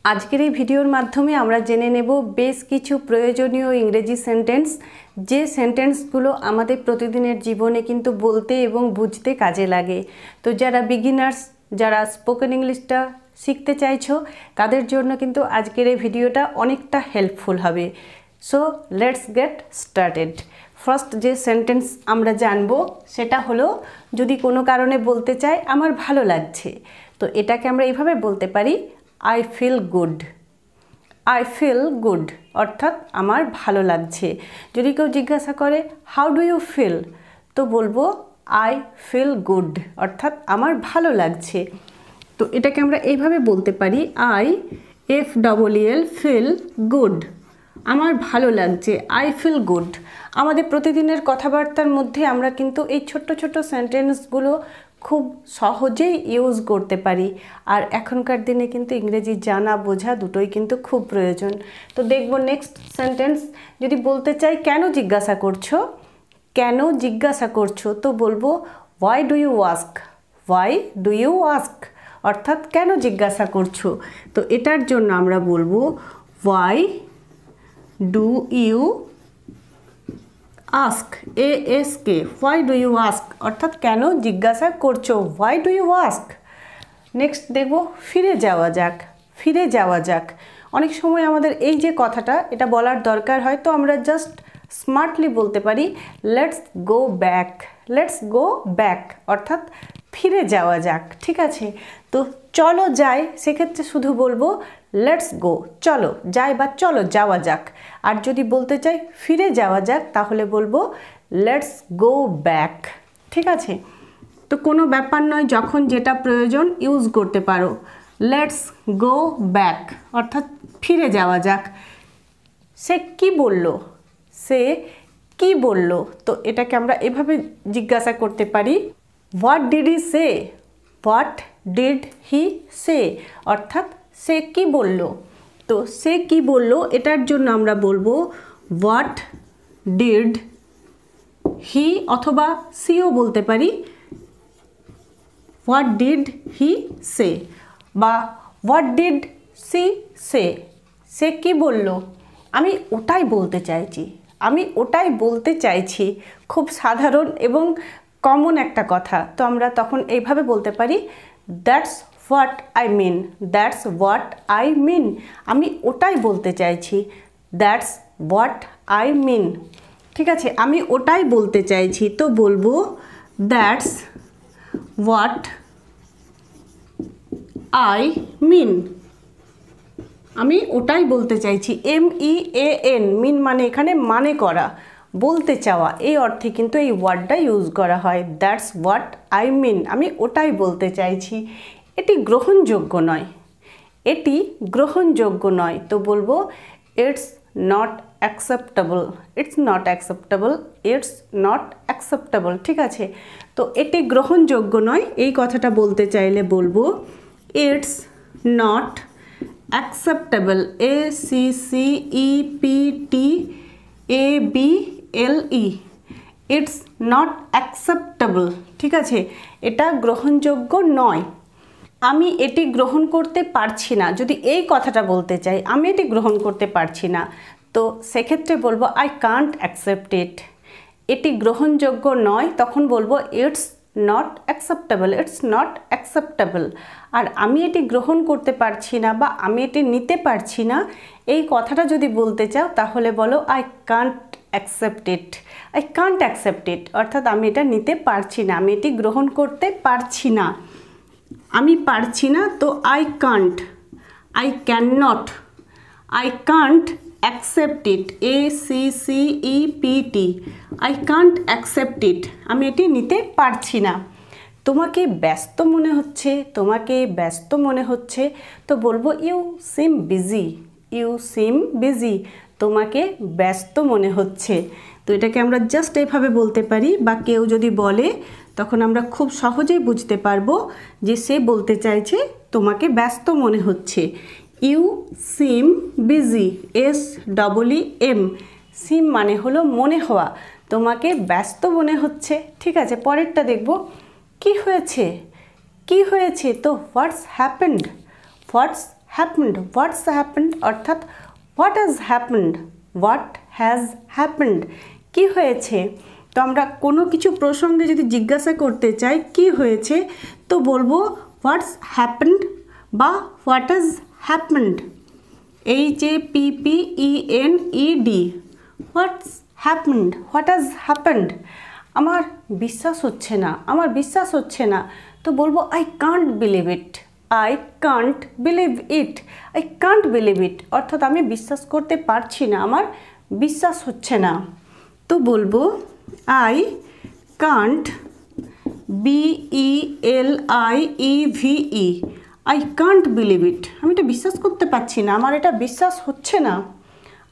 আজকের এই ভিডিওর মাধ্যমে আমরা জেনে নেব বেশ কিছু প্রয়োজনীয় ইংরেজি সেন্টেন্স, যে সেন্টেন্সগুলো আমাদের প্রতিদিনের জীবনে কিন্তু বলতে এবং বুঝতে কাজে লাগে। তো যারা বিগিনার্স, যারা স্পোকেন ইংলিশটা শিখতে চাইছো, তাদের জন্য কিন্তু আজকের এই ভিডিওটা অনেকটা হেল্পফুল হবে। So let's get started. First যে সেন্টেন্স আমরা জানবো সেটা হলো, যদি কোনো কারণে বলতে চাই আমার ভালো লাগছে, তো এটাকে আমরা এইভাবে বলতে পারি, I feel good. I feel good অর্থাৎ আমার ভালো লাগছে। যদি কেউ জিজ্ঞাসা করে how do you feel, তো বলবো I feel good অর্থাৎ আমার ভালো লাগছে। তো এটাকে আমরা এইভাবে বলতে পারি, I FEEL feel good, আমার ভালো লাগছে, I feel good। আমাদের প্রতিদিনের কথাবার্তার মধ্যে আমরা কিন্তু এই ছোট্ট ছোট্ট সেন্টেন্সগুলো খুব সহজেই ইউজ করতে পারি। আর এখনকার দিনে কিন্তু ইংরেজি জানা বোঝা দুটোই কিন্তু খুব প্রয়োজন। তো দেখব নেক্সট সেন্টেন্স। যদি বলতে চাই কেন জিজ্ঞাসা করছো, কেন জিজ্ঞাসা করছো, তো বলবো why do you ask, why do you ask অর্থাৎ কেন জিজ্ঞাসা করছো। তো এটার জন্য আমরা বলবো why do you ask, ask, why do you ask অর্থাৎ কেন জিজ্ঞাসা করছো, why do you ask। Next দেখব ফিরে যাওয়া যাক, ফিরে যাওয়া যাক। অনেক সময় আমাদের এই যে কথাটা এটা বলার দরকার হয়, তো আমরা জাস্ট স্মার্টলি বলতে পারি let's go back, let's go back অর্থাৎ ফিরে যাওয়া যাক। ঠিক আছে, তো চলো যাই, সেক্ষেত্রে শুধু বলবো লেটস গো, চলো যাই বা চলো যাওয়া যাক। আর যদি বলতে চাই ফিরে যাওয়া যাক, তাহলে বলবো লেটস গো ব্যাক। ঠিক আছে, তো কোনো ব্যাপার নয়, যখন যেটা প্রয়োজন ইউজ করতে পারো। লেটস গো ব্যাক অর্থাৎ ফিরে যাওয়া যাক। সে কি বলল, সে কি বলল, তো এটাকে আমরা এভাবে জিজ্ঞাসা করতে পারি, what did he say, what did he say অর্থাৎ সে কি বলল। তো সে কি বলল এটার জন্য আমরা বলবো হোয়াট ডিড হি, অথবা সিও বলতে পারি, হোয়াট ডিড হি সে বা হোয়াট ডিড সি সে, সে কি বলল, আমি ওটাই বলতে চাইছি, আমি ওটাই বলতে চাইছি। খুব সাধারণ এবং কমন একটা কথা, তো আমরা তখন এইভাবে বলতে পারি that's what I mean, that's what I mean, আমি ওটাই বলতে চাইছি, দ্যাটস হোয়াট আই মিন। ঠিক আছে, আমি ওটাই বলতে চাইছি, তো বলবো দ্যাটস হোয়াট আই মিন, আমি ওটাই বলতে চাইছি। MEAN, মিন মানে এখানে মানে করা, বলতে চাওয়া, এই অর্থে কিন্তু এই ওয়ার্ডটা ইউজ করা হয়। দ্যাটস হোয়াট আই মিন, আমি ওটাই বলতে চাইছি। এটি গ্রহণযোগ্য নয়, এটি গ্রহণযোগ্য নয়, তো বলবো it's not acceptable, it's not acceptable, it's not acceptable. ঠিক আছে, তো এটি গ্রহণযোগ্য নয়, এই কথাটা বলতে চাইলে বলবো it's not acceptable, ACCEPTABLE, it's not acceptable. ঠিক আছে, এটা গ্রহণযোগ্য নয়, আমি এটি গ্রহণ করতে পারছি না। যদি এই কথাটা বলতে চাই আমি এটি গ্রহণ করতে পারছি না, তো সেক্ষেত্রে বলবো আই কান্ট অ্যাকসেপ্ট ইট। এটি গ্রহণযোগ্য নয়, তখন বলবো it's not acceptable, it's not acceptable. আর আমি এটি গ্রহণ করতে পারছি না বা আমি এটি নিতে পারছি না, এই কথাটা যদি বলতে চাও তাহলে বলো I can't accept it, I can't accept ইট অর্থাৎ আমি এটা নিতে পারছি না, আমি এটি গ্রহণ করতে পারছি না, আমি পারছি না, তো I can't, I can not, I can't accept it, ACCEPT, I can't accept ইট, আমি এটি নিতে পারছি না। তোমাকে ব্যস্ত মনে হচ্ছে, তোমাকে ব্যস্ত মনে হচ্ছে, তো বলবো you seem busy, you seem busy, তোমাকে ব্যস্ত মনে হচ্ছে। তো এটাকে আমরা জাস্ট এইভাবে বলতে পারি, বা কেউ যদি বলে তখন আমরা খুব সহজেই বুঝতে পারবো যে সে বলতে চাইছে তোমাকে ব্যস্ত মনে হচ্ছে। ইউ সিম বিজি, SEEM, সিম মানে হলো মনে হওয়া, তোমাকে ব্যস্ত মনে হচ্ছে। ঠিক আছে, পরেরটা দেখব, কি হয়েছে, কি হয়েছে, তো what's happened, what's happened, what's happened অর্থাৎ what has happened, what has happened, কী হয়েছে। তো আমরা কোনো কিছু প্রসঙ্গে যদি জিজ্ঞাসা করতে চাই কী হয়েছে, তো বলবো হোয়াটস হ্যাপেন্ড বা what has happened, HAPPENED, what's happened, what has happened. আমার বিশ্বাস হচ্ছে না, আমার বিশ্বাস হচ্ছে না, তো বলবো I can't believe it, I can't believe it, I can't believe ইট অর্থাৎ আমি বিশ্বাস করতে পারছি না, আমার বিশ্বাস হচ্ছে না। তো বলবো I Kant BELIEVE, I can't believe ইট, আমি এটা বিশ্বাস করতে পারছি না, আমার এটা বিশ্বাস হচ্ছে না।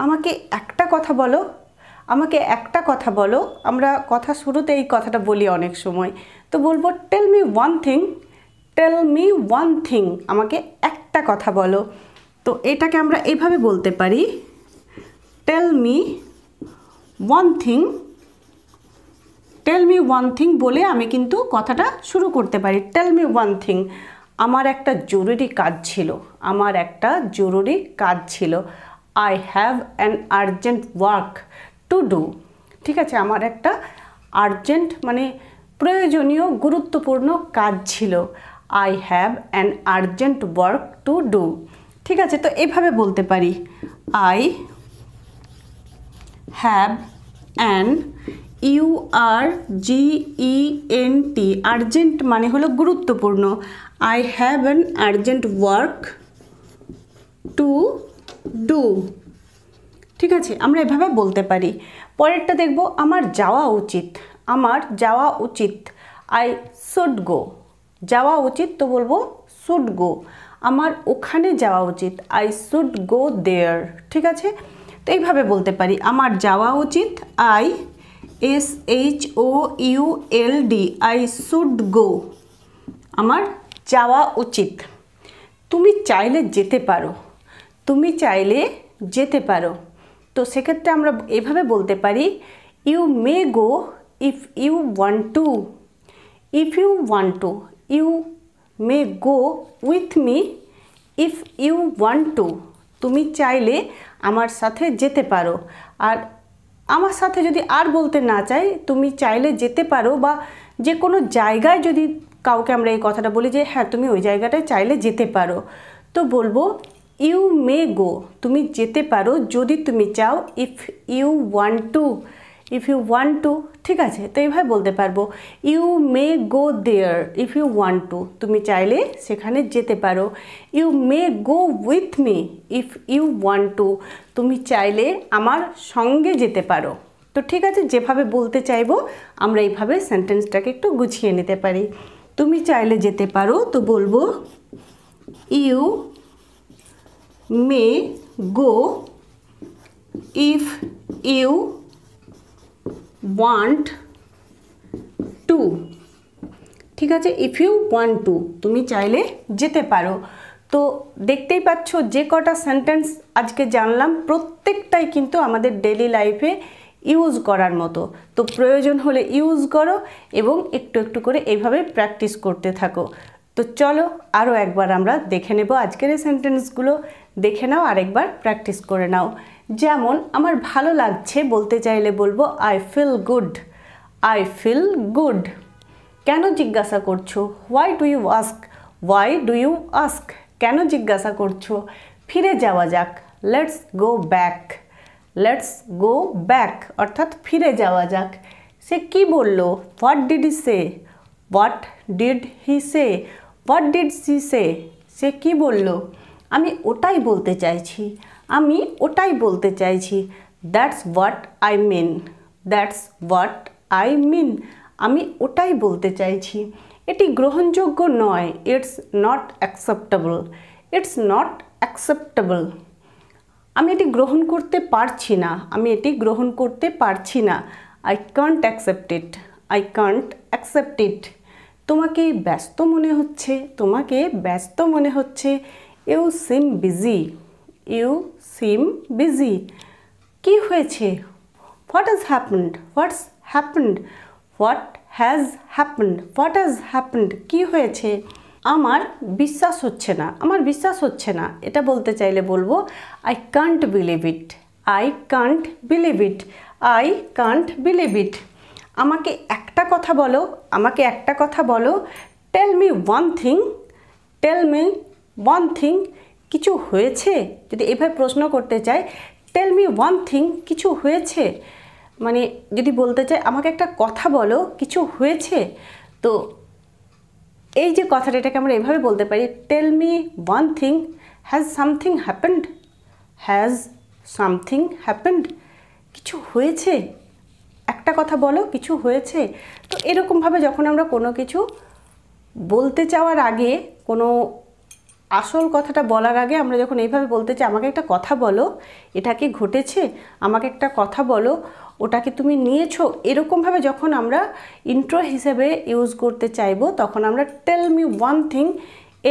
আমাকে একটা কথা বলো, আমাকে একটা কথা বলো, আমরা কথা শুরুতে এই কথাটা বলি অনেক সময়, তো বলবো tell me one thing, tell me one thing, আমাকে একটা কথা বলো। তো এটাকে আমরা এইভাবে বলতে পারি tell me one thing, tell me one thing বলে আমি কিন্তু কথাটা শুরু করতে পারি। টেল মি ওয়ান থিং, আমার একটা জরুরি কাজ ছিল, আমার একটা জরুরি কাজ ছিল, I have an urgent work to do. ঠিক আছে, আমার একটা আর্জেন্ট মানে প্রয়োজনীয় গুরুত্বপূর্ণ কাজ ছিল, I have an urgent work to do. ঠিক আছে, তো এভাবে বলতে পারি I have an URGENT, urgent মানে হলো গুরুত্বপূর্ণ, I have an urgent work to do. ঠিক আছে, আমরা এভাবে বলতে পারি। পরেরটা দেখব আমার যাওয়া উচিত, আমার যাওয়া উচিত, আই শুড গো, যাওয়া উচিত তো বলবো শুড গো, আমার ওখানে যাওয়া উচিত, আই শুড গো দেয়ার। ঠিক আছে, তো এইভাবে বলতে পারি আমার যাওয়া উচিত, I SHOULD, I should go, আমার যাওয়া উচিত। তুমি চাইলে যেতে পারো, তুমি চাইলে যেতে পারো, তো সেক্ষেত্রে আমরা এভাবে বলতে পারি you may go if you want to, if you want to, you may go with me if you want to, তুমি চাইলে আমার সাথে যেতে পারো। আর আমার সাথে যদি আর বলতে না চাই, তুমি চাইলে যেতে পারো, বা যে কোনো জায়গায় যদি কাউকে আমরা এই কথাটা বলি যে হ্যাঁ তুমি ওই জায়গাটায় চাইলে যেতে পারো, তো বলবো ইউ মে গো, তুমি যেতে পারো যদি তুমি চাও, if you want to, if you want to. ঠিক আছে, তো এইভাবে বলতে পারবো you may go there if you want to, তুমি চাইলে সেখানে যেতে পারো, you may go with me if you want to, তুমি চাইলে আমার সঙ্গে যেতে পারো। তো ঠিক আছে, যেভাবে বলতে চাইবো আমরা এইভাবে সেন্টেন্সটাকে একটু গুছিয়ে নিতে পারি। তুমি চাইলে যেতে পারো, তো বলবো you may go if you want to. ঠিক আছে, ইফ ইউ ওয়ান্ট টু, তুমি চাইলে যেতে পারো। তো দেখতেই পাচ্ছ যে কটা সেন্টেন্স আজকে জানলাম প্রত্যেকটাই কিন্তু আমাদের ডেইলি লাইফে ইউজ করার মতো। তো প্রয়োজন হলে ইউজ করো এবং একটু একটু করে এইভাবে প্র্যাকটিস করতে থাকো। তো চলো আরও একবার আমরা দেখে নেব আজকের এই সেন্টেন্সগুলো, দেখে নাও আরেকবার প্র্যাকটিস করে নাও। যেমন আমার ভালো লাগছে বলতে চাইলে বলবো I feel good, I feel good. কেন জিজ্ঞাসা করছো, why do you ask, why do you ask, কেন জিজ্ঞাসা করছো। ফিরে যাওয়া যাক, let's go back, let's go back অর্থাৎ ফিরে যাওয়া যাক। সে কি বলল, what did he say, what did he say, what did she say, সে কি বলল। আমি ওটাই বলতে চাইছি, আমি ওটাই বলতে চাইছি, that's what I mean, that's what I mean, আমি ওটাই বলতে চাইছি। এটি গ্রহণযোগ্য নয়, it's not acceptable, it's not acceptable. আমি এটি গ্রহণ করতে পারছি না, আমি এটি গ্রহণ করতে পারছি না, I can't accept it, I can't accept it. তোমাকে ব্যস্ত মনে হচ্ছে, তোমাকে ব্যস্ত মনে হচ্ছে, you seem busy, you seem busy. কি হয়েছে, what has happened, what's happened, what has happened, what has happened, কি হয়েছে। আমার বিশ্বাস হচ্ছে না, আমার বিশ্বাস হচ্ছে না, এটা বলতে চাইলে বলবো I can't believe it, I can't believe it, I can't believe it. আমাকে একটা কথা বলো, আমাকে একটা কথা বলো, tell me one thing, tell me one thing, কিছু হয়েছে। যদি এভাবে প্রশ্ন করতে চাই, টেল মি ওয়ান থিং, কিছু হয়েছে, মানে যদি বলতে চাই আমাকে একটা কথা বলো, কিছু হয়েছে, তো এই যে কথাটা, এটাকে আমরা এভাবে বলতে পারি, tell me one thing, has something happened, has something happened, কিছু হয়েছে, একটা কথা বলো, কিছু হয়েছে। তো এরকমভাবে যখন আমরা কোনো কিছু বলতে চাওয়ার আগে, কোনো আসল কথাটা বলার আগে আমরা যখন এইভাবে বলতে চাই আমাকে একটা কথা বলো, এটা কি ঘটেছে, আমাকে একটা কথা বলো, ওটাকে তুমি নিয়েছো, এরকমভাবে যখন আমরা ইন্ট্রো হিসেবে ইউজ করতে চাইবো, তখন আমরা টেল মি ওয়ান থিং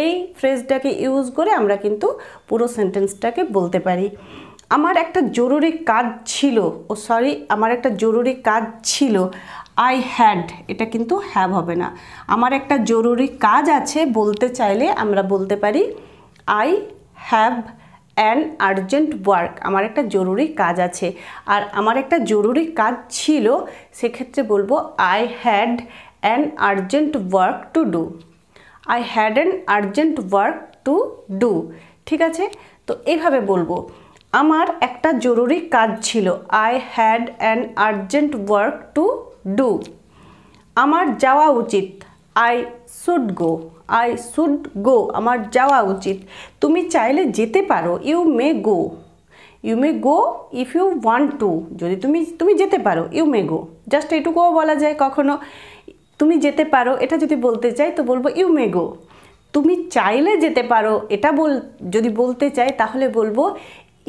এই ফ্রেজটাকে ইউজ করে আমরা কিন্তু পুরো সেন্টেন্সটাকে বলতে পারি। আমার একটা জরুরি কাজ ছিল, ও সরি, আমার একটা জরুরি কাজ ছিল, আই হ্যাড, এটা কিন্তু হ্যাভ হবে না। আমার একটা জরুরি কাজ আছে বলতে চাইলে আমরা বলতে পারি I have an urgent work, আমার একটা জরুরি কাজ আছে। আর আমার একটা জরুরি কাজ ছিল, সেক্ষেত্রে বলবো I had an urgent work to do, I had an urgent work to do. ঠিক আছে, তো এইভাবে বলবো আমার একটা জরুরি কাজ ছিল, I had an urgent work to do. আমার যাওয়া উচিত, I should go, I should go, আমার যাওয়া উচিত। তুমি চাইলে যেতে পারো, you may go, you may go if you want to, যদি তুমি যেতে পারো, ইউ মে গো, জাস্ট এটুকুও বলা যায় কখনো। তুমি যেতে পারো এটা যদি বলতে চাই তো বলবো ইউ মে গো। তুমি চাইলে যেতে পারো এটা যদি বলতে চাই তাহলে বলবো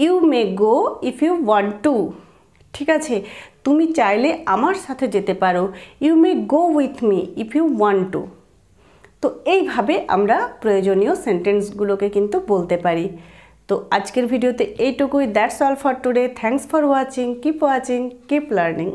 you may go if you want to. ঠিক আছে, তুমি চাইলে আমার সাথে যেতে পারো, you may go with me if you want to. তো এইভাবে আমরা প্রয়োজনীয় সেন্টেন্সগুলোকে কিন্তু বলতে পারি। তো আজকের ভিডিওতে এইটুকুই, that's all for today. Thanks for watching, keep learning.